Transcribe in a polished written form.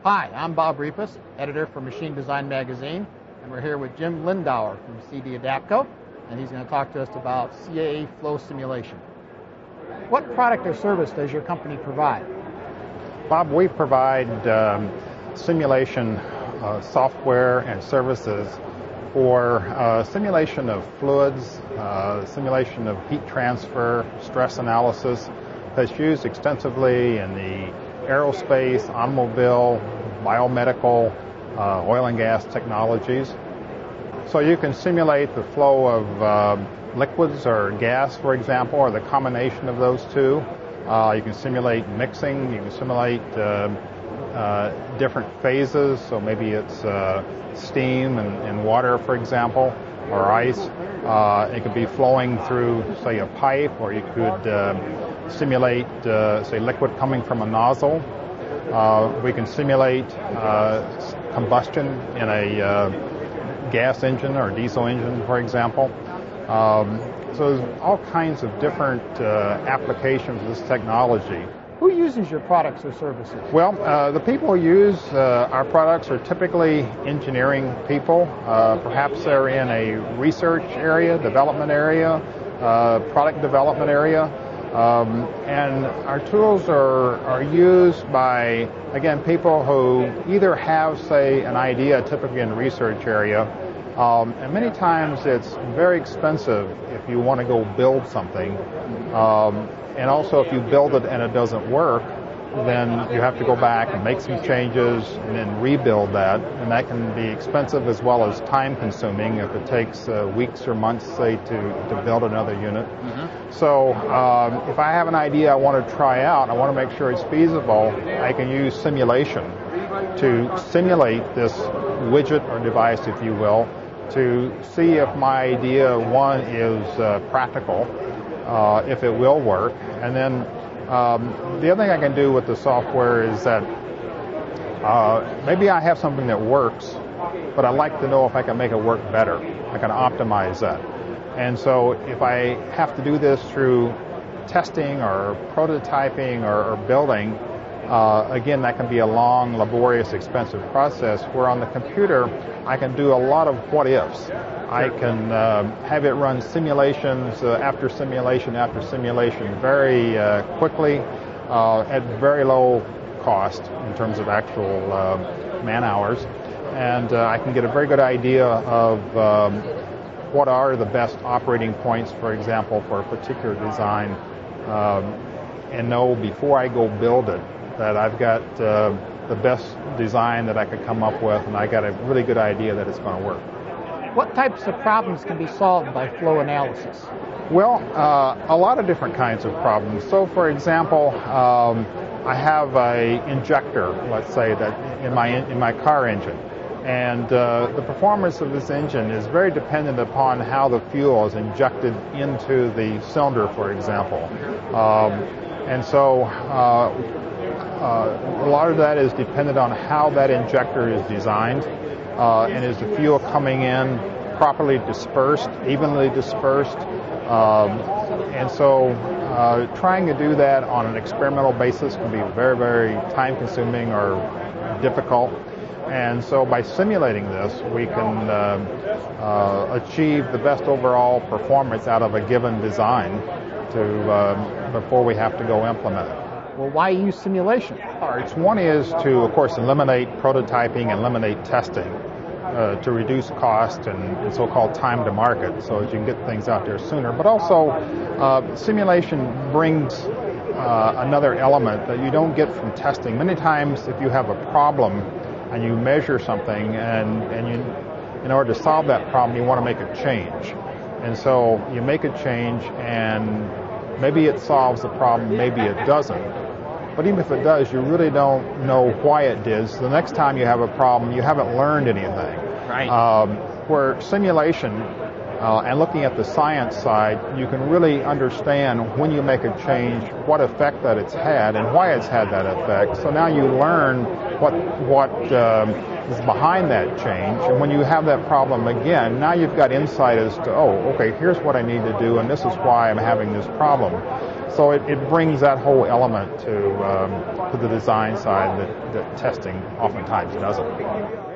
Hi, I'm Bob Repas, editor for Machine Design Magazine, and we're here with Jim Lindauer from CD-Adapco, and he's going to talk to us about CAA flow simulation. What product or service does your company provide? Bob, we provide simulation software and services for simulation of fluids, simulation of heat transfer, stress analysis that's used extensively in the aerospace, automobile, biomedical, oil and gas technologies. So you can simulate the flow of liquids or gas, for example, or the combination of those two. You can simulate mixing, you can simulate different phases, so maybe it's steam and water, for example, or ice. It could be flowing through, say, a pipe, or you could simulate, say, liquid coming from a nozzle. We can simulate combustion in a gas engine or diesel engine, for example. So there's all kinds of different applications of this technology. Who uses your products or services? Well, the people who use our products are typically engineering people. Perhaps they're in a research area, development area, product development area. And our tools are used by, again, people who either have, say, an idea, typically in the research area, and many times it's very expensive if you want to go build something. And also if you build it and it doesn't work, then you have to go back and make some changes and then rebuild that. And that can be expensive as well as time consuming if it takes weeks or months, say, to build another unit. Mm-hmm. So if I have an idea I want to try out, I want to make sure it's feasible, I can use simulation to simulate this widget or device, if you will, to see if my idea, one, is practical, if it will work. And then the other thing I can do with the software is that maybe I have something that works, but I'd like to know if I can make it work better. I can optimize that. And so if I have to do this through testing or prototyping or building, again, that can be a long, laborious, expensive process, where on the computer I can do a lot of what-ifs. I can have it run simulations after simulation after simulation very quickly at very low cost in terms of actual man hours. And I can get a very good idea of what are the best operating points, for example, for a particular design, and know before I go build it that I've got the best design that I could come up with, and I got a really good idea that it's going to work. What types of problems can be solved by flow analysis? Well, a lot of different kinds of problems. So, for example, I have a injector, let's say, that in my car engine, and the performance of this engine is very dependent upon how the fuel is injected into the cylinder, for example. And so a lot of that is dependent on how that injector is designed, and is the fuel coming in properly dispersed, evenly dispersed. And so trying to do that on an experimental basis can be very, very time-consuming or difficult. And so by simulating this, we can achieve the best overall performance out of a given design before we have to go implement it. Well, why use simulation? One is to, of course, eliminate prototyping and eliminate testing to reduce cost and so-called time to market, so that you can get things out there sooner. But also, simulation brings another element that you don't get from testing. Many times, if you have a problem and you measure something, and you, in order to solve that problem, you want to make a change. And so you make a change, and maybe it solves the problem, maybe it doesn't. But even if it does, you really don't know why it did. So the next time you have a problem, you haven't learned anything. Right. Where simulation and looking at the science side, you can really understand when you make a change, what effect that it's had and why it's had that effect. So now you learn what is behind that change. And when you have that problem again, now you've got insight as to, oh, okay, here's what I need to do, and this is why I'm having this problem. So it brings that whole element to the design side that testing oftentimes doesn't.